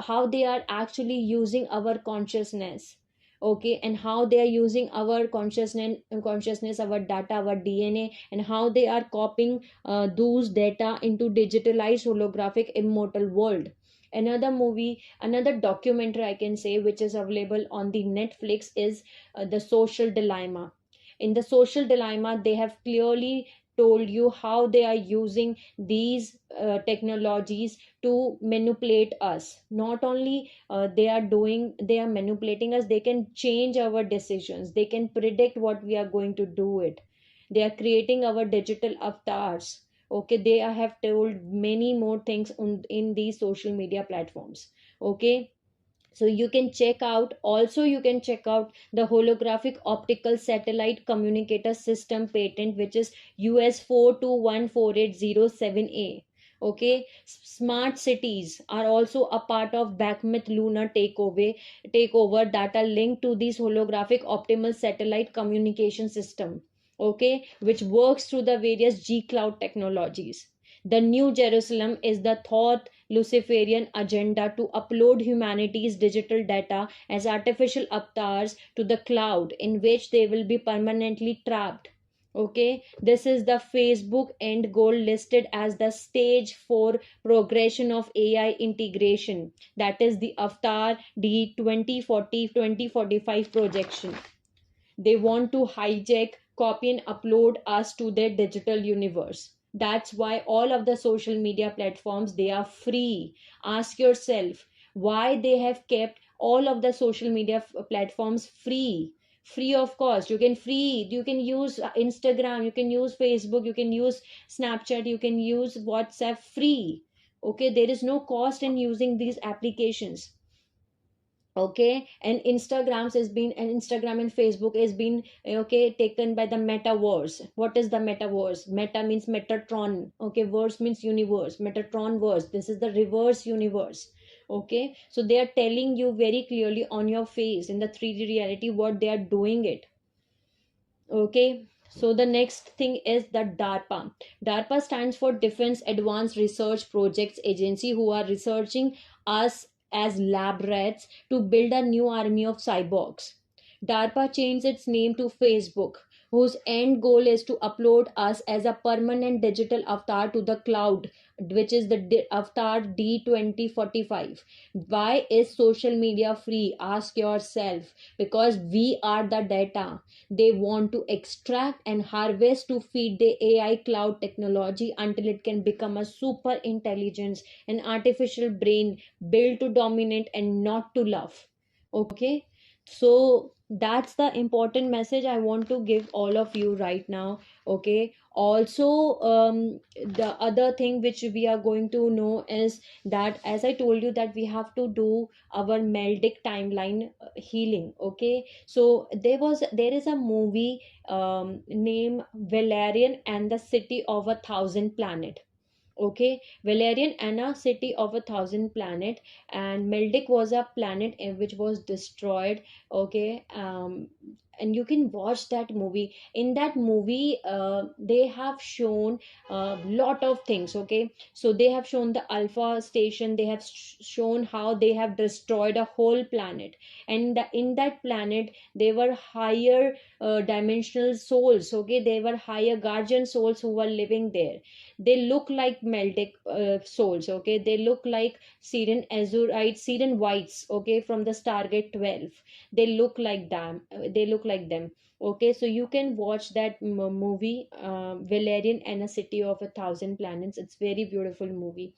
how they are actually using our consciousness. Okay, and how they are using our consciousness, our data, our DNA, and how they are copying those data into digitalized holographic immortal world. Another documentary I can say which is available on the Netflix is The Social Dilemma. In The Social Dilemma they have clearly told you how they are using these technologies to manipulate us. Not only they are manipulating us, they can change our decisions, they can predict what we are going to do it. They are creating our digital avatars. Okay, they have told many more things in these social media platforms. Okay, so you can check out, also you can check out the holographic optical satellite communicator system patent, which is US 4214807A. Okay, smart cities are also a part of Backmyth lunar takeover that are linked to this holographic optimal satellite communication system. Okay, which works through the various G cloud technologies. The New Jerusalem is the thought Luciferian agenda to upload humanity's digital data as artificial avatars to the cloud, in which they will be permanently trapped. Okay, this is the Facebook end goal listed as the stage for progression of AI integration. That is the Avatar D 2040-2045 projection. They want to hijack, copy, and upload us to their digital universe. That's why all of the social media platforms, they are free. Ask yourself why they have kept all of the social media platforms free of cost. You can use Instagram, you can use Facebook, you can use Snapchat, you can use WhatsApp free. Okay, there is no cost in using these applications. Okay, and Instagram and Facebook has been okay taken by the metaverse. What is the metaverse? Meta means Metatron. Okay, verse means universe. Metatron verse, this is the reverse universe. Okay, so they are telling you very clearly on your face in the 3D reality what they are doing it. Okay, so the next thing is the DARPA stands for Defense Advanced Research Projects Agency, who are researching us as lab rats to build a new army of cyborgs. DARPA changed its name to Facebook, whose end goal is to upload us as a permanent digital avatar to the cloud, which is the Avatar D 2045. Why is social media free? Ask yourself. Because we are the data they want to extract and harvest to feed the AI cloud technology until it can become a super intelligence, an artificial brain built to dominate and not to love. Okay, so that's the important message I want to give all of you right now. Okay, also the other thing which we are going to know is that, as I told you, that we have to do our meldic timeline healing. Okay, so there is a movie named Valerian and the City of a Thousand Planet. Okay, Valerian and a city of 1,000 planet, and Meldic was a planet which was destroyed. Okay, and you can watch that movie. In that movie, they have shown a lot of things. Okay, so they have shown the Alpha Station. They have shown how they have destroyed a whole planet, and in that planet they were higher dimensional souls. Okay, they were higher guardian souls who were living there. They look like Meldic souls. Okay, they look like Syrian Azurites, Syrian whites. Okay, from the Stargate 12, they look like them. They look like them. Okay, so you can watch that movie, Valerian and a City of 1,000 Planets. It's very beautiful movie.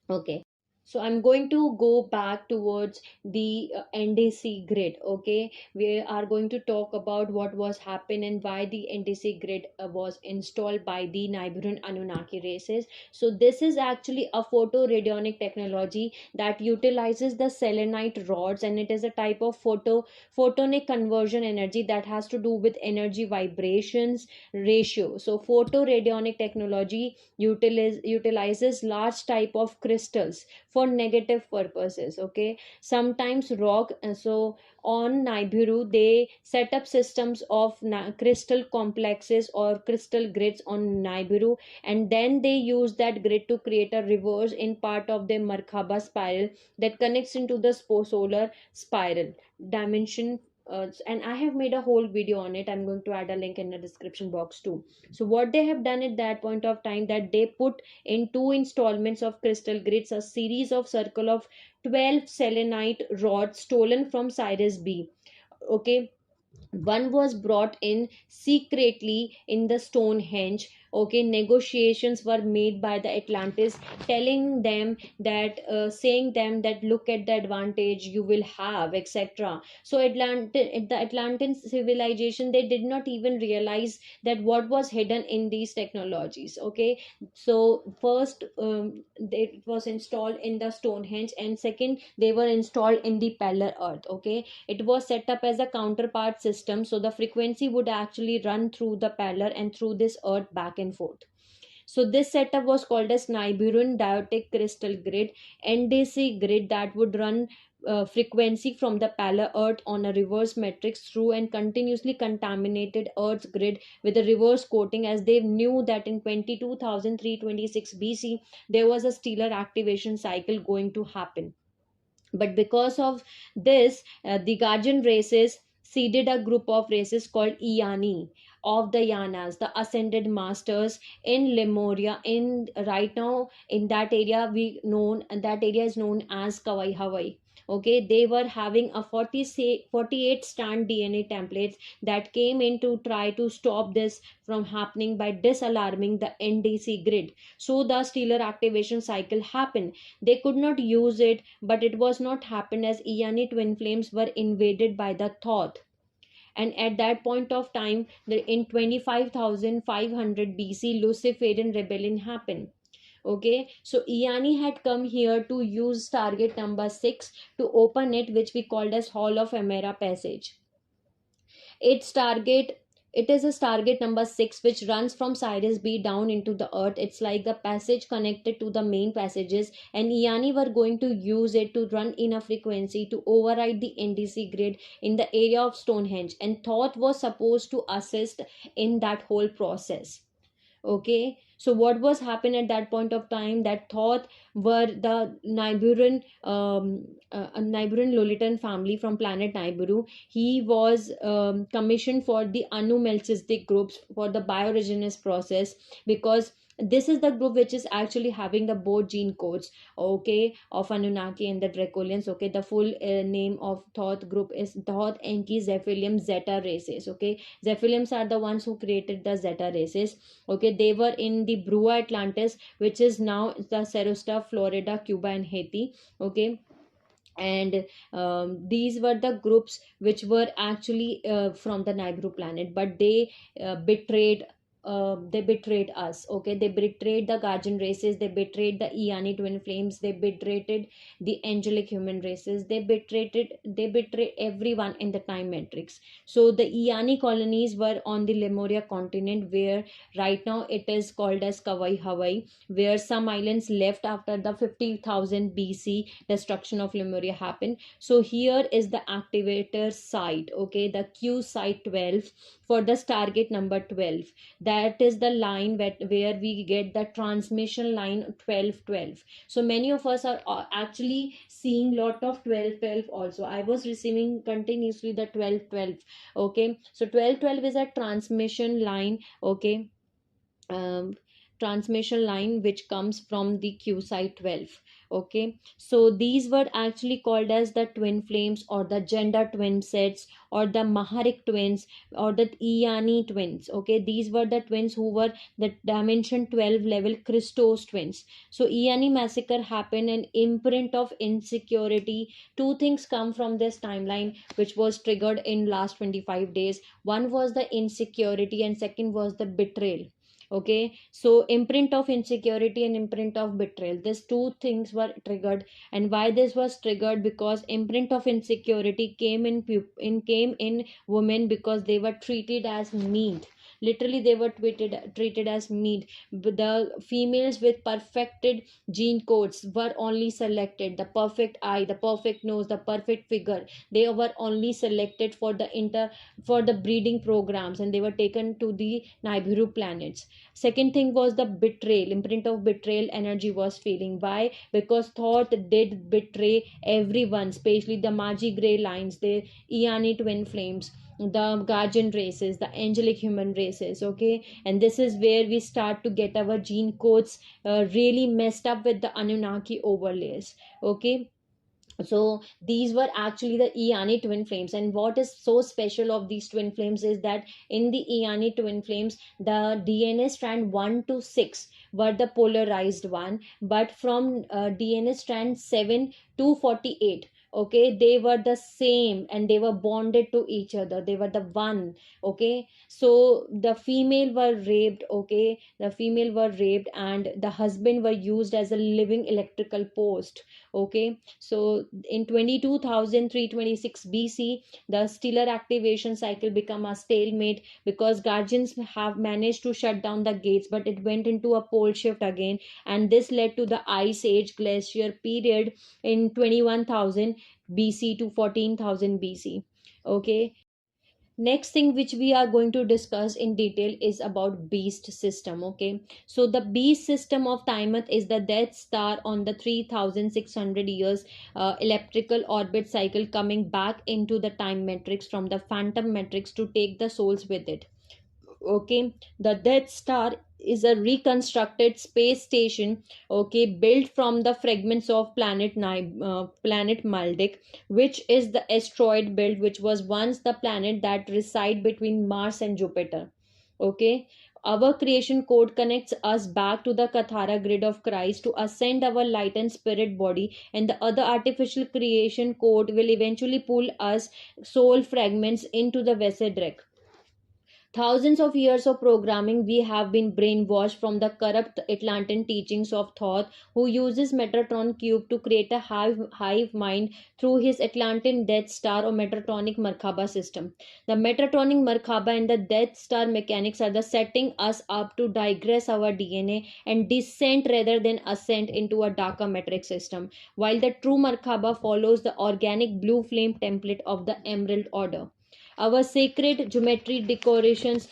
Okay, so I'm going to go back towards the NDC grid. Okay, we are going to talk about what was happened and why the NDC grid was installed by the Nibiruan Anunnaki races. So this is actually a photoradionic technology that utilizes the selenite rods, and it is a type of photonic conversion energy that has to do with energy vibrations ratio. So photoradionic technology utilizes large type of crystals for negative purposes. Okay, sometimes rock, so on Nibiru they set up systems of crystal complexes or crystal grids on Nibiru, and then they use that grid to create a reverse in part of the Merkaba spiral that connects into the solar spiral dimension. And I have made a whole video on it. I'm going to add a link in the description box too. So what they have done at that point of time, that they put in two installments of crystal grids a series of circle of 12 selenite rods stolen from Sirius B. Okay, one was brought in secretly in the Stonehenge. Okay, negotiations were made by the Atlantis, telling them that, saying them that look at the advantage you will have, etc. So the Atlantean civilization, they did not even realize that what was hidden in these technologies. Okay, so first, it was installed in the Stonehenge, and second, they were installed in the Peller Earth. Okay, it was set up as a counterpart system, so the frequency would actually run through the Peller and through this earth back and forth. So this setup was called as Nibiruan Diotic Crystal Grid, NDC grid, that would run frequency from the Peller Earth on a reverse matrix through and continuously contaminated Earth's grid with a reverse coating, as they knew that in 22,326 BC there was a stellar activation cycle going to happen. But because of this, the Guardian races seeded a group of races called Iani of the Yanas, the ascended masters in Lemuria. In right now, in that area, that area is known as Kawai Hawaii. Okay, they were having a 48 stand DNA templates that came in to try to stop this from happening by disalarming the NDC grid. So the stellar activation cycle happened. They could not use it, but it was not happened as Iani twin flames were invaded by the Thoth. And at that point of time, in 25,500 BC, Luciferian rebellion happened. Okay, so Iani had come here to use target number 6 to open it, which we called as Hall of Emera passage. Its target, it is a Stargate number 6 which runs from Sirius B down into the earth. It's like the passage connected to the main passages, and Iani were going to use it to run in a frequency to override the NDC grid in the area of Stonehenge, and Thoth was supposed to assist in that whole process. Okay, so what was happening at that point of time, that Thoth were the Nibiruan, a Nibiruan Lolitan family from planet Nibiru. He was commissioned for the Anu Melchizedek groups for the bioregenesis process, because this is the group which is actually having the both gene codes, okay, of Anunnaki and the Dracolians. Okay, the full name of Thoth group is Thoth, Enki, Zephylium, Zeta races. Okay, Zephyliums are the ones who created the Zeta races. Okay, they were in the Brua Atlantis, which is now the Sarosta, Florida, Cuba, and Haiti. Okay, and these were the groups which were actually from the Nibiru planet, but they betrayed they betrayed us. Okay, they betrayed the guardian races, they betrayed the Iani twin flames, they betrayed the angelic human races, they betrayed everyone in the time matrix. So the Iani colonies were on the Lemuria continent, where right now it is called as Kauai, Hawaii, where some islands left after the 50,000 BC destruction of Lemuria happened. So here is the activator site, okay, the Q site 12 for the Stargate number 12. That is the line where we get the transmission line 1212. So many of us are actually seeing lot of 1212 also. I was receiving continuously the 1212. Okay, so 1212 is a transmission line. Okay, um, transmission line which comes from the Q site 12. Okay, so these were actually called as the twin flames, or the gender twin sets, or the Maharik twins, or the Iani twins. Okay, these were the twins who were the dimension 12 level Christos twins. So Iani massacre happened, an imprint of insecurity. Two things come from this timeline which was triggered in last 25 days. One was the insecurity, and second was the betrayal. Okay, so imprint of insecurity and imprint of betrayal, these two things were triggered. And why this was triggered? Because imprint of insecurity came in women, because they were treated as meat. Literally they were treated as meat. The females with perfected gene codes were only selected, the perfect eye, the perfect nose, the perfect figure, they were only selected for the breeding programs, and they were taken to the Nibiru planets. Second thing was the betrayal, imprint of betrayal energy was feeling. Why? Because Thoth did betray everyone, especially the Magi Gray lines, the Iani twin flames, the guardian races, the angelic human races. Okay, and this is where we start to get our gene codes really messed up with the Anunnaki overlays. Okay, so these were actually the Iani twin flames. And what is so special of these twin flames is that in the Iani twin flames, the DNA strand 1 to 6 were the polarized one, but from DNA strand 7 to 48, okay, they were the same, and they were bonded to each other, they were the one. Okay, so the female were raped. Okay, the female were raped, and the husband were used as a living electrical post. Okay, so in 22,326 BC, the stellar activation cycle become a stalemate, because guardians have managed to shut down the gates, but it went into a pole shift again, and this led to the Ice Age glacier period in 21,000 BC to 14,000 BC. Okay, next thing which we are going to discuss in detail is about beast system. Okay, so the beast system of Tiamat is the Death Star on the 3,600 years elliptical orbit cycle, coming back into the time matrix from the phantom matrix to take the souls with it. Okay, the Death Star is a reconstructed space station, okay, built from the fragments of planet Maldik, which is the asteroid belt which was once the planet that reside between Mars and Jupiter. Okay, our creation code connects us back to the Kathara grid of Christ to ascend our light and spirit body, and the other artificial creation code will eventually pull us soul fragments into the Vesedrek. Thousands of years of programming, we have been brainwashed from the corrupt Atlantean teachings of Thoth, who uses Metatron Cube to create a hive mind through his Atlantean Death Star or Metatronic Merkaba system. The Metatronic Merkaba and the Death Star mechanics are the setting us up to digress our DNA and descent rather than ascent into a darker metric system, while the true Merkaba follows the organic blue flame template of the Emerald Order. Our sacred geometry decorations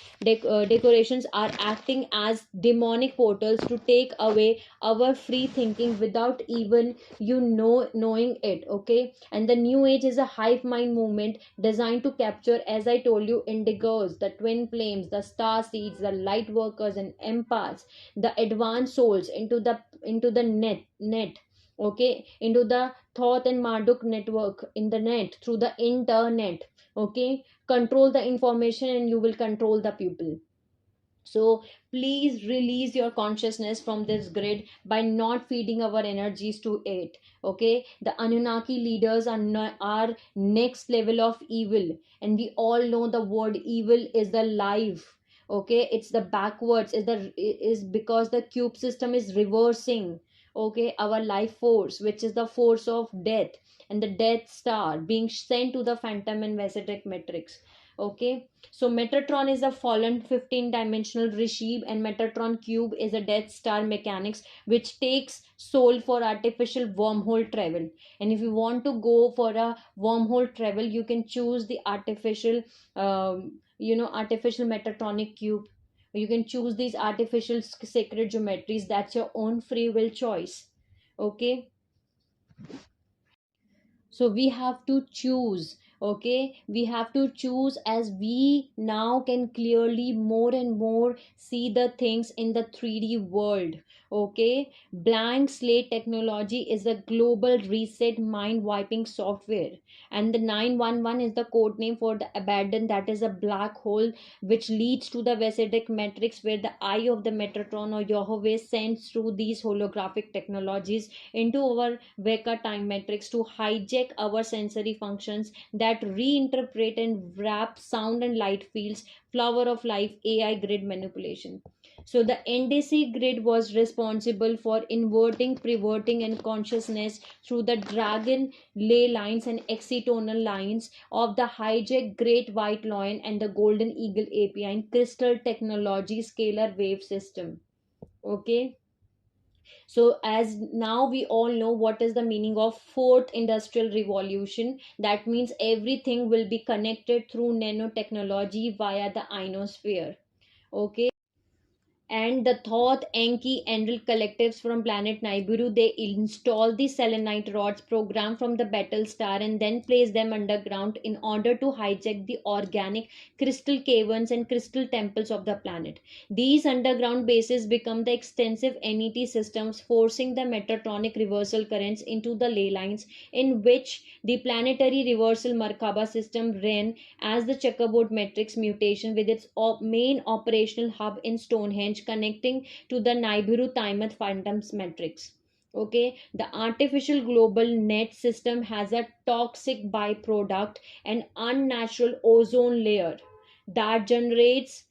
are acting as demonic portals to take away our free thinking without even knowing it. Okay, and the new age is a hive mind movement designed to capture, as I told you, indigos, the twin flames, the star seeds, the light workers and empaths, the advanced souls into the net. Okay, into the Thoth and Marduk network in the net, through the internet. Okay, control the information and you will control the people. So please release your consciousness from this grid by not feeding our energies to it. Okay, the Anunnaki leaders are next level of evil, and we all know the word evil is the life. Okay, it's the backwards is because the cube system is reversing, okay, our life force, which is the force of death, and the death star being sent to the phantom and Vasetic matrix. Okay, so Metatron is a fallen 15 dimensional regime, and Metatron cube is a death star mechanics which takes soul for artificial wormhole travel. And if you want to go for a wormhole travel, you can choose the artificial artificial Metatronic cube. You can choose these artificial sacred geometries. That's your own free will choice. Okay, so we have to choose. Okay, we have to choose, as we now can clearly more and more see the things in the 3D world. Okay, blank slate technology is a global reset mind wiping software, and the 911 is the code name for the Abaddon, that is a black hole which leads to the Vesidic matrix, where the eye of the Metatron or Yahweh sends through these holographic technologies into our Veka time matrix to hijack our sensory functions that reinterpret and wrap sound and light fields, flower of life, AI grid manipulation. So the NDC grid was responsible for inverting, perverting, and consciousness through the dragon ley lines and excitonal lines of the hijack Great White Lion and the Golden Eagle API in crystal technology scalar wave system. Okay, so as now we all know what is the meaning of fourth industrial revolution. That means everything will be connected through nanotechnology via the ionosphere. Okay, and the Thoth, Enki, Enlil collectives from planet Nibiru, they install the selenite rods programmed from the battle star and then place them underground in order to hijack the organic crystal caverns and crystal temples of the planet. These underground bases become the extensive NET systems, forcing the Metatronic reversal currents into the ley lines, in which the planetary reversal Merkaba system ran as the checkerboard matrix mutation, with its main operational hub in Stonehenge connecting to the Nibiru Timath Phantoms matrix. Okay, the artificial global net system has a toxic byproduct, an unnatural ozone layer that generates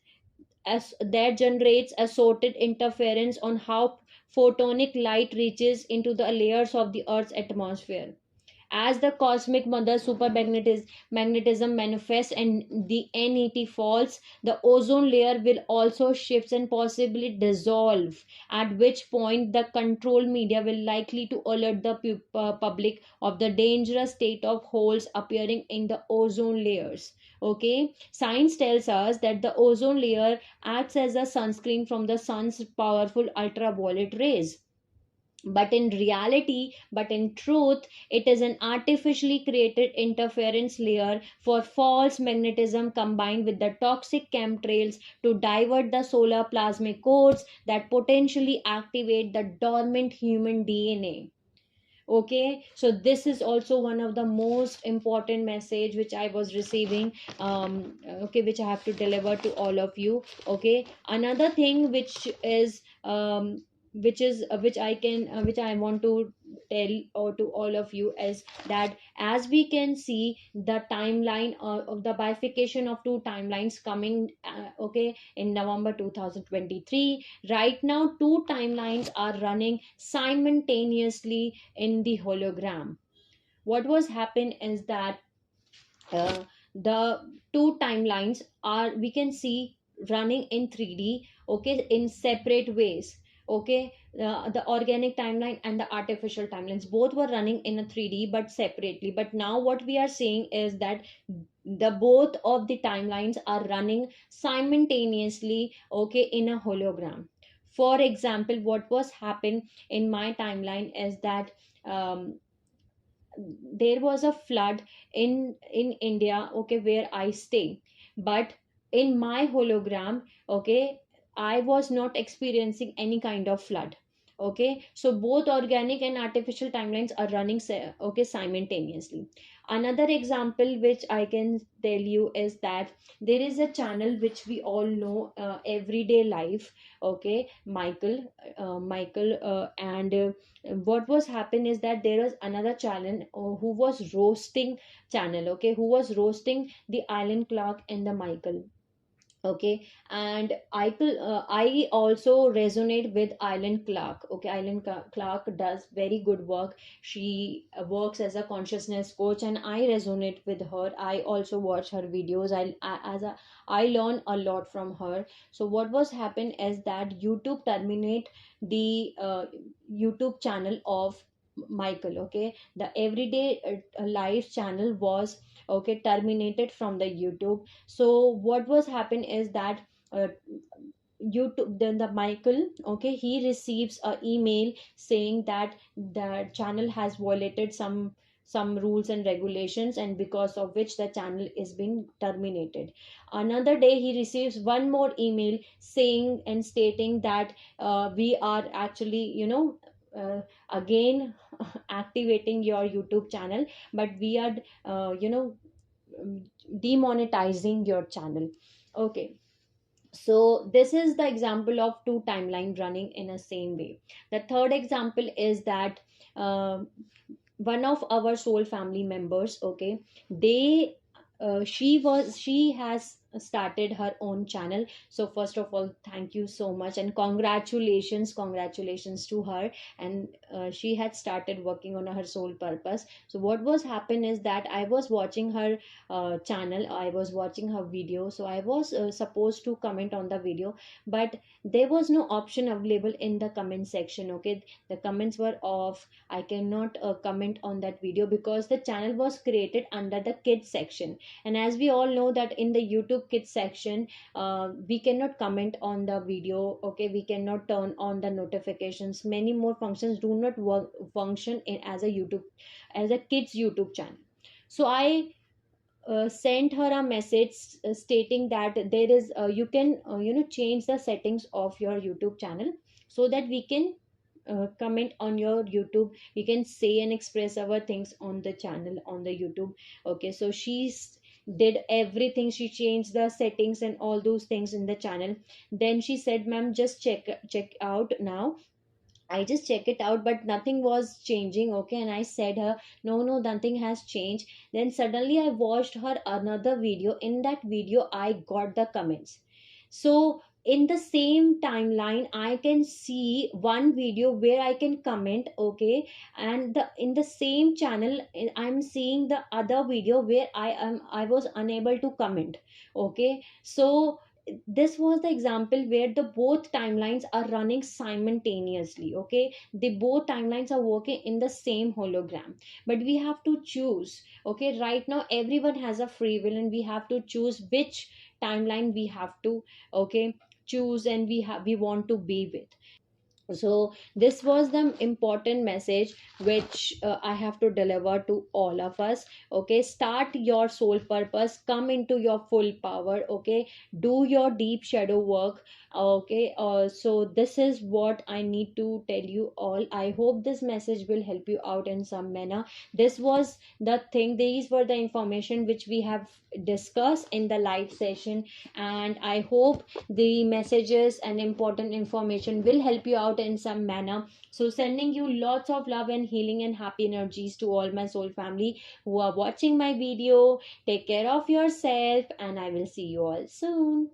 assorted interference on how photonic light reaches into the layers of the Earth's atmosphere. As the cosmic mother supermagnetism manifests and the NET falls, the ozone layer will also shift and possibly dissolve, at which point the control media will likely to alert the public of the dangerous state of holes appearing in the ozone layers. Okay, science tells us that the ozone layer acts as a sunscreen from the sun's powerful ultraviolet rays, but in truth, it is an artificially created interference layer for false magnetism combined with the toxic chemtrails to divert the solar plasmic codes that potentially activate the dormant human DNA. Okay, so this is also one of the most important message which I was receiving, okay, which I have to deliver to all of you. Okay, another thing which I can which I want to tell or to all of you is that, as we can see the timeline of the bifurcation of two timelines coming, okay, in November 2023. Right now two timelines are running simultaneously in the hologram. What was happened is that uh, the two timelines are, we can see, running in 3D, okay, in separate ways. Okay, the organic timeline and the artificial timelines both were running in a 3D but separately. But now what we are seeing is that the both of the timelines are running simultaneously, okay, in a hologram. For example, what was happened in my timeline is that um, there was a flood in India, okay, where I stay. But in my hologram, okay, I was not experiencing any kind of flood. Okay, so both organic and artificial timelines are running okay, simultaneously. Another example which I can tell you is that there is a channel which we all know, Everyday Life. Okay, Michael, and what was happened is that there was another channel who was roasting channel, okay, who was roasting the Island Clark and the Michael. Okay. And I also resonate with Island Clark. Okay, Clark does very good work. She works as a consciousness coach, and I resonate with her. I also watch her videos. I learn a lot from her. So what was happened is that YouTube terminate the YouTube channel of Michael. Okay, the everyday life channel was, okay, terminated from the YouTube. So what was happened is that uh, YouTube, then the Michael, okay, he receives a email saying that the channel has violated some rules and regulations, and because of which the channel is being terminated. Another day he receives one more email saying and stating that we are actually, again activating your YouTube channel, but we are demonetizing your channel. Okay. So this is the example of two timeline running in a same way. The third example is that uh, one of our soul family members, okay, they she has started her own channel. So first of all, thank you so much and congratulations to her. And she had started working on her soul purpose. So what was happened is that I was watching her channel, I was watching her video. So I was supposed to comment on the video, but there was no option available in the comment section. Okay, the comments were off. I cannot comment on that video because the channel was created under the kids section. And as we all know that in the YouTube kids section, we cannot comment on the video. Okay, we cannot turn on the notifications. Many more functions do not work function in as a YouTube, as a kids YouTube channel. So I sent her a message stating that there is you can change the settings of your YouTube channel so that we can comment on your YouTube. We can say and express our things on the channel on the YouTube. Okay, so she's did everything. She changed the settings and all those things in the channel. Then she said, ma'am, just check out now. I just check it out, but nothing was changing. Okay, and I said her, no, nothing has changed. Then suddenly I watched her another video. In that video, I got the comments. So in the same timeline, I can see one video where I can comment. Okay, and the in the same channel, I'm seeing the other video where I was unable to comment. Okay, so this was the example where the both timelines are running simultaneously. Okay, the both timelines are working in the same hologram, but we have to choose. Okay, right now everyone has a free will, and we have to choose which timeline we have to, okay, choose, and we want to be with. So this was the important message which I have to deliver to all of us. Okay, start your soul purpose, come into your full power. Okay, do your deep shadow work. Okay, so this is what I need to tell you all. I hope this message will help you out in some manner. This was the thing, these were the information which we have discussed in the live session, and I hope the messages and important information will help you out in some manner. So sending you lots of love and healing and happy energies to all my soul family who are watching my video. Take care of yourself, and I will see you all soon.